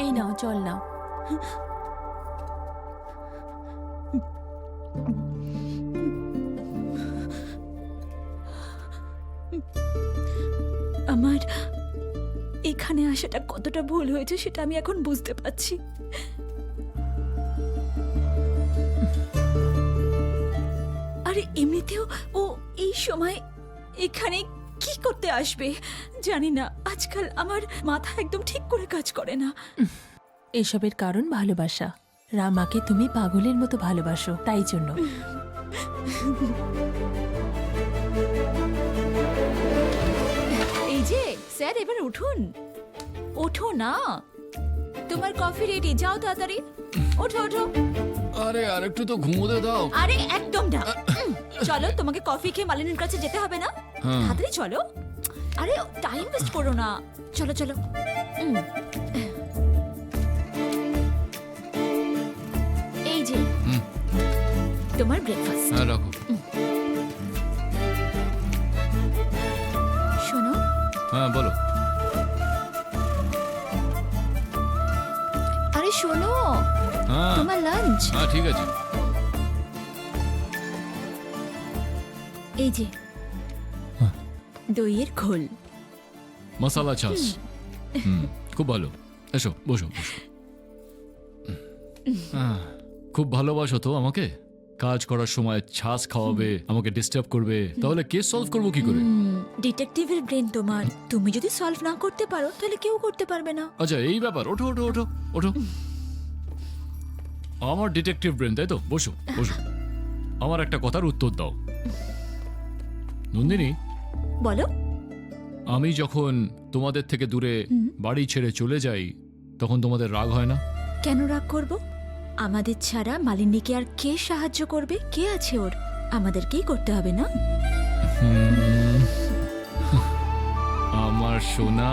এই নাও জল নাও। আমার এখানে আসাটা কতটা ভুল হয়েছে সেটা আমি এখন বুঝতে পারছি। আরে এমনিতেও ও এই সময় এখানে কি করতে আসবে জানি না। আজকাল আমার মাথা একদম ঠিক করে কাজ করে না। এসবের কারণ ভালোবাসা। রামাকে তুমি পাগলের মতো ভালোবাসো, তাই জন্য। এই যে স্যার, এবার উঠুন। ওঠো না, তোমার কফি রেডি, যাও তাড়াতাড়ি ওঠো ওঠো। আরে আরেকটু তো ঘুমোতে দাও। আরে একদম না। চলো, তোমাকে কফি খেয়ে মালিনীর কাছে যেতে হবে না? হ্যাঁ। তাড়াতাড়ি চলো। আরে টাইম ওয়েস্ট করো না, চলো চলো। এই যে হুম। তোমার ব্রেকফাস্ট। হ্যাঁ রাখো। শোনো, হ্যাঁ বলো। আরে শোনো, হ্যাঁ তোমার লাঞ্চ। হ্যাঁ ঠিক আছে। এই যে হ্যাঁ। দইয়ের ঘোল। মশালা ছাস। হুম, খুব ভালো। এসো বসো বসো। খুব ভালোবাসো তো আমাকে। কাজ করার সময় ছাস খাওয়াবে, আমাকে ডিস্টার্ব করবে, তাহলে কেস সলভ করবো কি করে? ডিটেকটিভের ব্রেন তোমার। তুমি যদি সলভ না করতে পারো তাহলে কেউ করতে পারবে না। আচ্ছা এই ব্যাপার। ওঠো ওঠো ওঠো ওঠো। আমার ডিটেকটিভ ব্রেন, তাই তো? বসো বসো। আমার একটা কথার উত্তর দাও। নন্দিনী, বলো। আমি যখন তোমাদের থেকে দূরে বাড়ি ছেড়ে চলে যাই তখন তোমাদের রাগ হয় না? কেন রাগ করব? আমাদের ছাড়া মালিনীকে আর কে সাহায্য করবে? কে আছে ওর? আমাদেরকেই করতে হবে না? আমার সোনা।